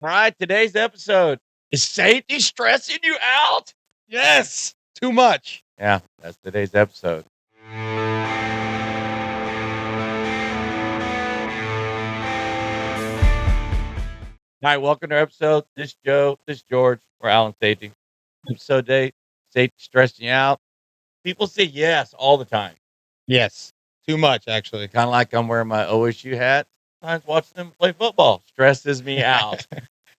All right, today's episode is safety stressing you out? Yes, too much. Yeah, that's today's episode. All right, welcome to our episode. This is Joe, this is George, we're Alan Safety. Episode day, safety stressing you out. People say yes all the time. Yes, too much actually. Kind of like I'm wearing my OSU hat. Sometimes watching them play football stresses me out.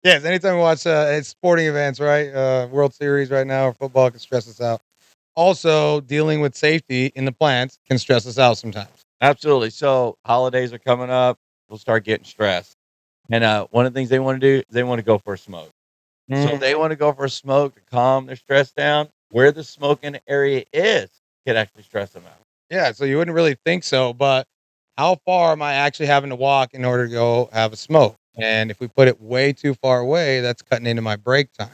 Yes, anytime we watch it's sporting events, right? World Series right now, or football can stress us out. Also, dealing with safety in the plants can stress us out sometimes. Absolutely. So holidays are coming up. We'll start getting stressed. And one of the things they want to do is they want to go for a smoke. So if they want to go for a smoke to calm their stress down, where the smoking area is could actually stress them out. Yeah, so you wouldn't really think so, but how far am I actually having to walk in order to go have a smoke? And if we put it way too far away, that's cutting into my break time.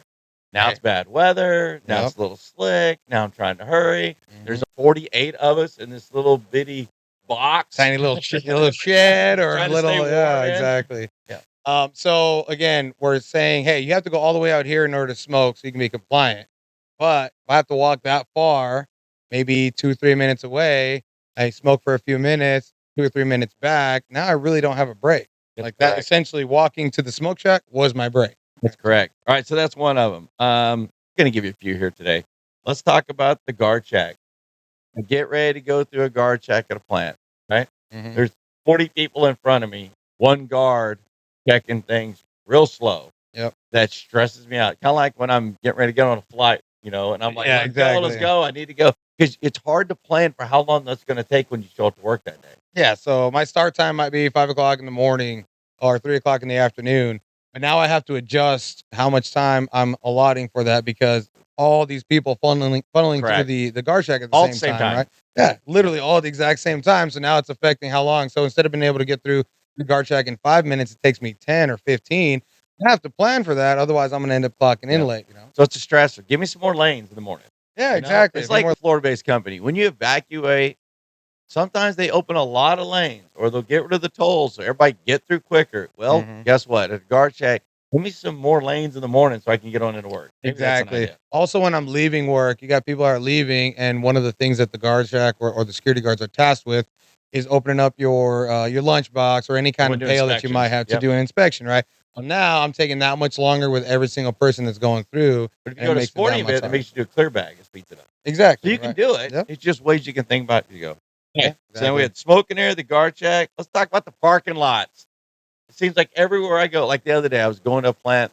Now it's bad weather. Now Yep. it's a little slick. Now I'm trying to hurry. There's Mhm. 48 of us in this little bitty box. Tiny little little shed or a Trying to stay little, yeah, warm in. exactly. Yeah. So again, we're saying, hey, you have to go all the way out here in order to smoke so you can be compliant. But if I have to walk that far, maybe 2, 3 minutes away, I smoke for a few minutes, 2 or 3 minutes back. Now I really don't have a break. That's Like that, correct. essentially walking to the smoke shack was my break. That's correct. All right, so that's one of them. Going to give you a few here today. Let's talk about the guard check. Get ready to go through a guard check at a plant, right? Mhm. There's 40 people in front of me, one guard checking things real slow. Yep. That stresses me out. Kind of like when I'm getting ready to get on a flight, and I'm like, Yeah, let's exactly. go. I need to go. Because it's hard to plan for how long that's going to take when you show up to work that day. Yeah, so my start time might be 5 o'clock in the morning or 3 o'clock in the afternoon. But now I have to adjust how much time I'm allotting for that because all these people funneling through Correct. the guard shack at the All at same the same time, time. right? Yeah, literally all at the exact same time. So now it's affecting how long. So instead of being able to get through the guard shack in 5 minutes, it takes me 10 or 15. I have to plan for that. Otherwise, I'm going to end up clocking Yeah. in late. So it's a stressor. Give me some more lanes in the morning. Yeah, exactly. It's If you're like more, a Florida-based company. When you evacuate, sometimes they open a lot of lanes or they'll get rid of the tolls so everybody get through quicker. Well, Mhm. guess what? At a guard check, give me some more lanes in the morning so I can get on into work. Maybe that's an Exactly. idea. Also, when I'm leaving work, you got people that are leaving, and one of the things that the guard shack or the security guards are tasked with is opening up your lunchbox or any kind When of doing pail that you might inspections. have to Yep. do an inspection, right? Well, now I'm taking that much longer with every single person that's going through, But if you and go it to a makes it that sporting much event, it harder. makes you do a clear bag. It speeds it up. So Exactly. you can Right. do it. Yep. It's just ways you can think about it. You go. Yeah. Okay. So then we Exactly. had smoking area, the guard check. Let's talk about the parking lots. It seems like everywhere I go, like the other day, I was going to a plant.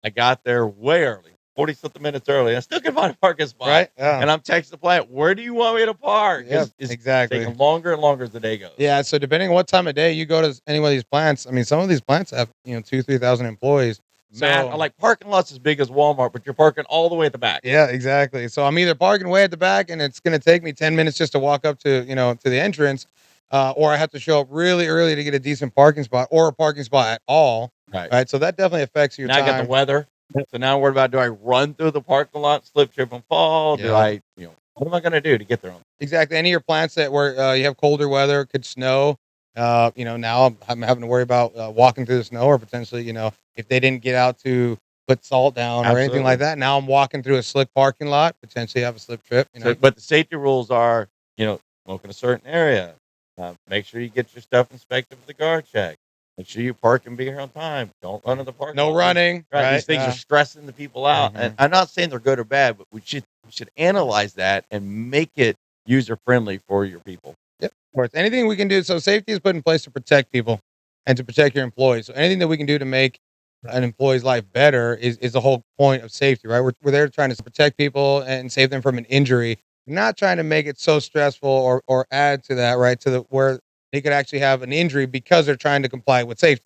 I got there way early, 40 something minutes early. I still can find a parking spot. Right. Yeah. And I'm texting the plant, where do you want me to park? Yep. It's Exactly. taking longer and longer as the day goes. Yeah. So depending on what time of day you go to any one of these plants, I mean, some of these plants have 2, 3 thousand employees. Man, So I like parking lots as big as Walmart, but you're parking all the way at the back. yeah, exactly. So I'm either parking way at the back, and it's going to take me 10 minutes just to walk up to the entrance, or I have to show up really early to get a decent parking spot or a parking spot at all. Right. Right. So that definitely affects your Now I got the time. weather. So now I'm worried about, do I run through the parking lot, slip, trip, and fall? Do Yeah. I, what am I going to do to get there on? Exactly. Any of your plants that where you have colder weather, could snow. Now I'm having to worry about walking through the snow, or potentially, if they didn't get out to put salt down or anything Absolutely. like that. Now I'm walking through a slick parking lot, potentially have a slip trip. So, but the safety rules are, smoke in a certain area. Make sure you get your stuff inspected with the guard check. Make sure you park and be here on time. Don't run in the parking No lot. running. Right. Right. These things Yeah. are stressing the people out. Mhm. And I'm not saying they're good or bad, but we should analyze that and make it user friendly for your people. Yep. Of course. Anything we can do. So safety is put in place to protect people and to protect your employees. So anything that we can do to make an employee's life better is the whole point of safety, right? We're there trying to protect people and save them from an injury, not trying to make it so stressful or add to that, right? To the where they could actually have an injury because they're trying to comply with safety.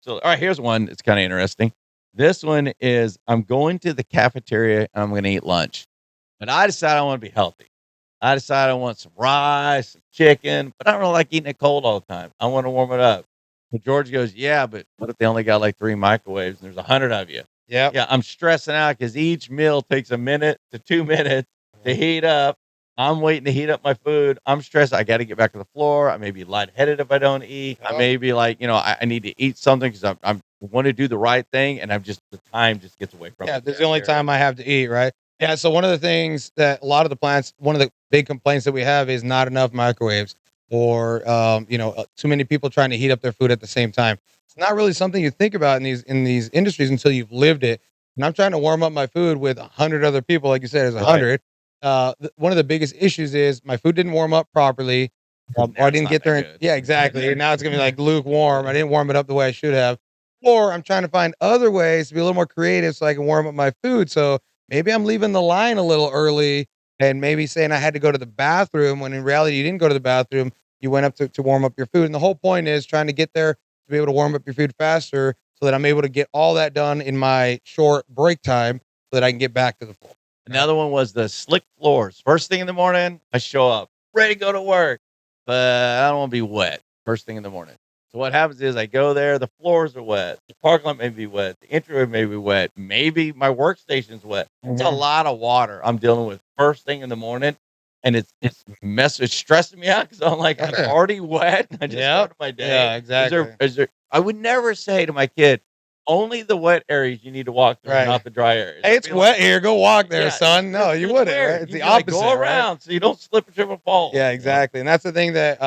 So, all right, here's one. It's kind of interesting. This one is I'm going to the cafeteria and I'm going to eat lunch, but I decide I want to be healthy. I decide I want some rice, some chicken, but I don't really like eating it cold all the time. I want to warm it up. But George goes, yeah, but what if they only got like 3 microwaves and there's 100 of you? Yeah. Yeah, I'm stressing out because each meal takes a minute to 2 minutes to heat up. I'm waiting to heat up my food. I'm stressed. I got to get back to the floor. I may be lightheaded if I don't eat. I may be like, I need to eat something because I'm want to do the right thing, and the time just gets away from Yeah, me. this is the only time I have to eat, right? Yeah, so one of the things that a lot of the plants, one of the big complaints that we have is not enough microwaves or too many people trying to heat up their food at the same time. It's not really something you think about in these industries until you've lived it. And I'm trying to warm up my food with 100 other people, like you said, there's Right. 100. One of the biggest issues is my food didn't warm up properly. Or I It's didn't not get there. that And, good. yeah, exactly. And now it's gonna be like lukewarm. I didn't warm it up the way I should have. Or I'm trying to find other ways to be a little more creative so I can warm up my food. So maybe I'm leaving the line a little early and maybe saying I had to go to the bathroom when in reality you didn't go to the bathroom. You went up to warm up your food. And the whole point is trying to get there to be able to warm up your food faster so that I'm able to get all that done in my short break time so that I can get back to the floor. Another one was the slick floors. First thing in the morning, I show up ready to go to work, but I don't want to be wet first thing in the morning. So what happens is I go there, the floors are wet, the parking lot may be wet, the entryway may be wet, maybe my workstation's wet. It's a lot of water I'm dealing with first thing in the morning, and it's stressing me out because I'm like I'm Okay. already wet. I just started my day. Yeah, exactly. Is there? I would never say to my kid, only the wet areas you need to walk through, Right. not the dry areas. Hey, I'd it's be like, wet here. Go walk there, yeah, son. No, you it's wouldn't, right? weird. It's You'd the be like, opposite, go right? around so you don't slip and trip and fall. Yeah, exactly. And that's the thing that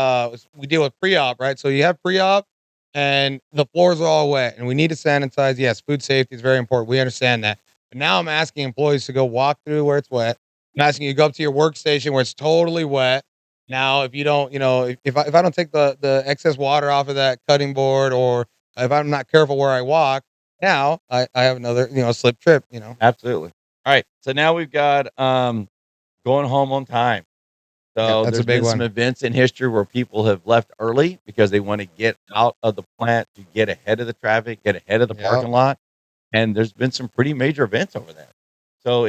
we deal with pre-op, right? So you have pre-op and the floors are all wet and we need to sanitize. Yes, food safety is very important. We understand that. But now I'm asking employees to go walk through where it's wet. I'm asking you to go up to your workstation where it's totally wet. Now, if you don't, if I don't take the excess water off of that cutting board or if I'm not careful where I walk, now I have another, slip trip. Absolutely. All right. So now we've got going home on time. Yeah, So that's a there's big been some one. events in history where people have left early because they want to get out of the plant to get ahead of the traffic, get ahead of the Yeah. parking lot. And there's been some pretty major events over there. So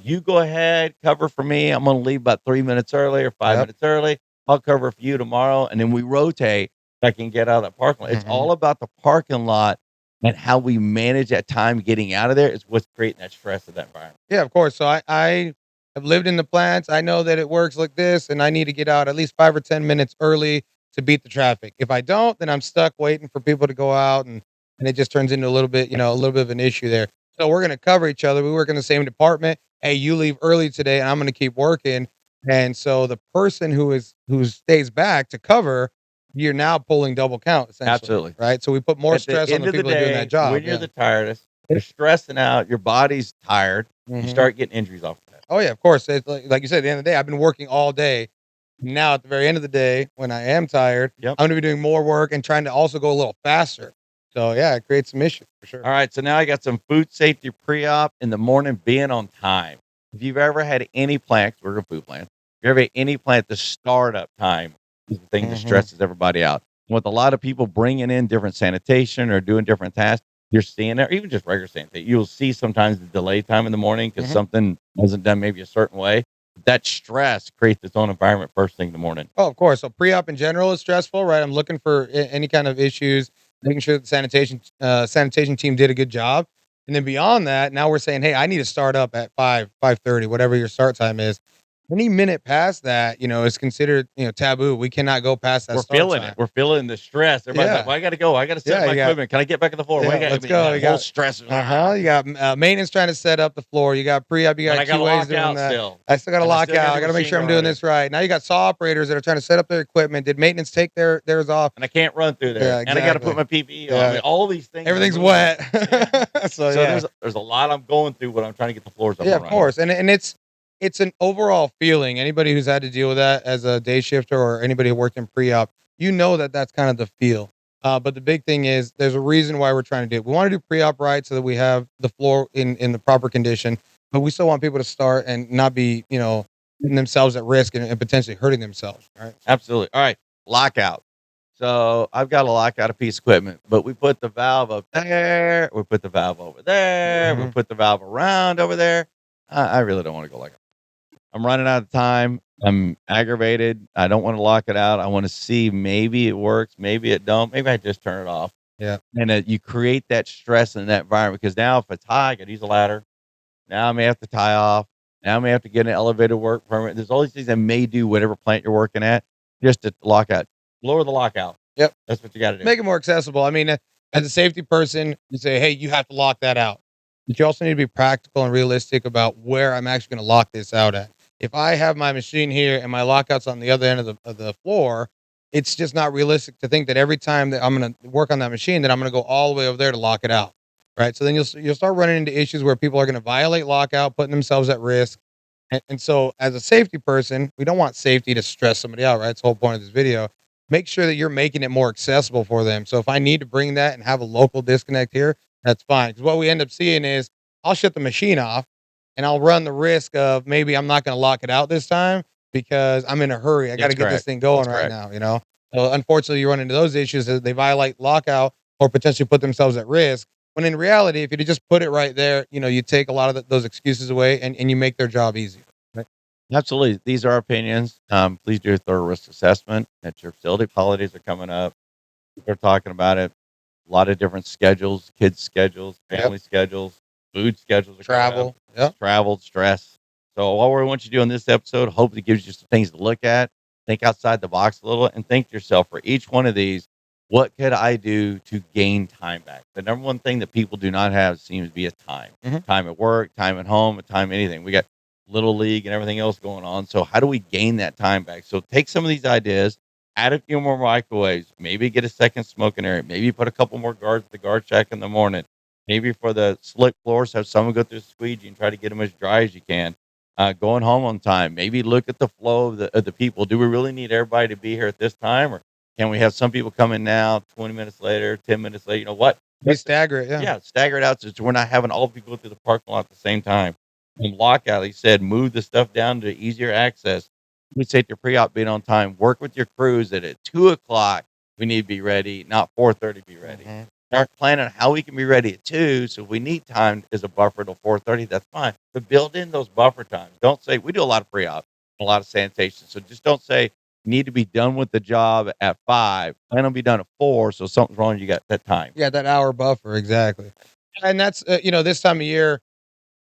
you go ahead, cover for me. I'm going to leave about 3 minutes early or 5 minutes early. I'll cover for you tomorrow. And then we rotate so I can get out of that parking lot. It's Mhm. all about the parking lot and how we manage that time getting out of there is what's creating that stress of that environment. Yeah, of course. So I have lived in the plants. I know that it works like this, and I need to get out at least 5 or 10 minutes early to beat the traffic. If I don't, then I'm stuck waiting for people to go out, and it just turns into a little bit, a little bit of an issue there. So we're gonna cover each other. We work in the same department. Hey, you leave early today, and I'm gonna keep working. And so the person who stays back to cover, you're now pulling double count essentially, Absolutely. right? So we put more At the stress on end the of the people that are doing that day, when job. you're Yeah. the tiredest, you're stressing out, your body's tired, you Mhm. start getting injuries off of that. Oh yeah, of course. It's like you said, at the end of the day, I've been working all day. Now at the very end of the day, when I am tired, Yep. I'm gonna be doing more work and trying to also go a little faster. So yeah, it creates some issues for sure. All right, so now I got some food safety pre-op in the morning, being on time. If you've ever had any plant, 'cause we're a food plant. If you ever had any plant, the startup time is the thing that Mhm. stresses everybody out. With a lot of people bringing in different sanitation or doing different tasks, you're seeing it, or even just regular sanitation. You'll see sometimes the delay time in the morning because Mhm. something wasn't done maybe a certain way. That stress creates its own environment first thing in the morning. Oh, of course. So pre-op in general is stressful, right? I'm looking for any kind of issues, making sure that the sanitation team did a good job. And then beyond that, now we're saying, hey, I need to start up at 5:30, whatever your start time is. Any minute past that, is considered, taboo. We cannot go past that We're start feeling it. time. We're feeling the stress. Everybody's like, Yeah. "Well, I gotta go. I gotta set up Yeah, my you got equipment. Can I get back on the floor? Yeah, I let's mean, go. that You whole got stress. You got maintenance trying to set up the floor. You got pre-op. You But got I got to QAs lock doing out that. still. I still got to And I lock still got out. to I do got to make machine sure I'm doing guarding. this right. Now you got saw operators that are trying to set up their equipment. Did maintenance take theirs off? And I can't run through there. Yeah, And I got to put exactly. my PPE on. I Yeah, mean, all these things. are everything's moving. wet. Yeah. So So yeah, there's a lot I'm going through when I'm trying to get the floors up yeah, and of running. course. And it's an overall feeling. Anybody who's had to deal with that as a day shifter or anybody who worked in pre-op, that that's kind of the feel. But the big thing is there's a reason why we're trying to do it. We want to do pre-op right so that we have the floor in the proper condition, but we still want people to start and not be, putting themselves at risk and potentially hurting themselves. Right. Absolutely. All right. Lockout. So I've got to lock out a piece of equipment, but we put the valve up there. We put the valve over there. We Mhm. put the valve around over there. I really don't want to go like I'm running out of time. I'm aggravated. I don't want to lock it out. I want to see maybe it works, maybe it don't. Maybe I just turn it off. Yeah. And you create that stress in that environment because now if it's high, I got to use a ladder. Now I may have to tie off. Now I may have to get an elevated work permit. There's all these things I may do whatever plant you're working at just to lock out. Lower the lockout. Yep. That's what you got to do. Make it more accessible. I mean, as a safety person, you say, hey, you have to lock that out. But you also need to be practical and realistic about where I'm actually going to lock this out at. If I have my machine here and my lockout's on the other end of the floor, it's just not realistic to think that every time that I'm going to work on that machine, that I'm going to go all the way over there to lock it out. Right. So then you'll start running into issues where people are going to violate lockout, putting themselves at risk. And so as a safety person, we don't want safety to stress somebody out. Right. That's the whole point of this video. Make sure that you're making it more accessible for them. So if I need to bring that and have a local disconnect here, that's fine. Because what we end up seeing is I'll shut the machine off and I'll run the risk of maybe I'm not going to lock it out this time because I'm in a hurry. I got to get this thing going right now, you know? So unfortunately, you run into those issues that they violate lockout or potentially put themselves at risk. When in reality, if you just put it right there, you know, you take a lot of those excuses away and you make their job easier. Right? Absolutely. These are our opinions. Please do a thorough risk assessment at your facility. Holidays are coming up. We're talking about it. A lot of different schedules, kids' schedules, family schedules, food schedules, travel, travel, stress. So what we want you to do in this episode, hopefully gives you some things to look at, think outside the box a little, and think to yourself, for each one of these, what could I do to gain time back? The number one thing that people do not have seems to be a time. Time at work, time at home, time anything. We got Little League and everything else going on. So how do we gain that time back? So take some of these ideas, add a few more microwaves, maybe get a second smoking area, maybe put a couple more guards at the guard shack in the morning. Maybe for the slick floors, have someone go through the squeegee and try to get them as dry as you can. Going home on time. Maybe look at the flow of the people. Do we really need everybody to be here at this time? Or can we have some people come in now, 20 minutes later, 10 minutes later? You know what? We stagger it, Yeah, stagger it out so we're not having all people go through the parking lot at the same time. And lockout, he said, move the stuff down to easier access. We say to pre-op being on time. Work with your crews that at 2 o'clock we need to be ready, not 4:30 be ready. Start planning how we can be ready at 2. So if we need time as a buffer till 4:30, that's fine. But build in those buffer times. Don't say, we do a lot of pre-op, a lot of sanitation. So just don't say, you need to be done with the job at 5. Plan on be done at 4. So something's wrong. You got that time. Yeah, that hour buffer. Exactly. And that's, this time of year,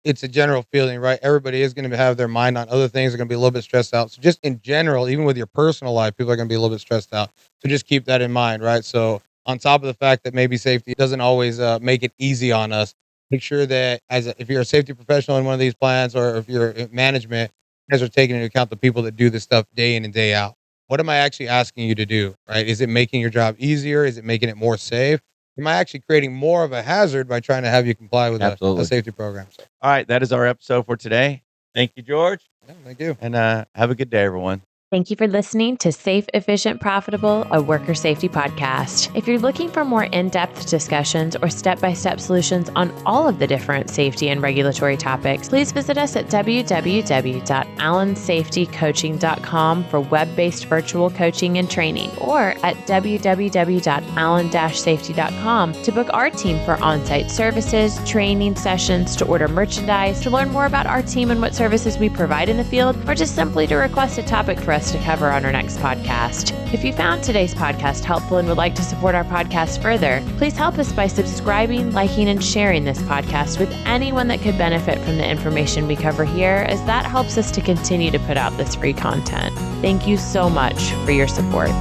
it's a general feeling, right? Everybody is going to have their mind on other things. They're going to be a little bit stressed out. So just in general, even with your personal life, people are going to be a little bit stressed out. So just keep that in mind, right? So on top of the fact that maybe safety doesn't always make it easy on us, make sure that if you're a safety professional in one of these plants or if you're in management, you guys are taking into account the people that do this stuff day in and day out. What am I actually asking you to do, right? Is it making your job easier? Is it making it more safe? Am I actually creating more of a hazard by trying to have you comply with a safety program? So. All right. That is our episode for today. Thank you, George. Yeah, thank you. And have a good day, everyone. Thank you for listening to Safe, Efficient, Profitable, a worker safety podcast. If you're looking for more in-depth discussions or step-by-step solutions on all of the different safety and regulatory topics, please visit us at www.allensafetycoaching.com for web-based virtual coaching and training, or at www.allen-safety.com to book our team for on-site services, training sessions, to order merchandise, to learn more about our team and what services we provide in the field, or just simply to request a topic for us to cover on our next podcast. If you found today's podcast helpful and would like to support our podcast further, please help us by subscribing, liking, and sharing this podcast with anyone that could benefit from the information we cover here, as that helps us to continue to put out this free content. Thank you so much for your support.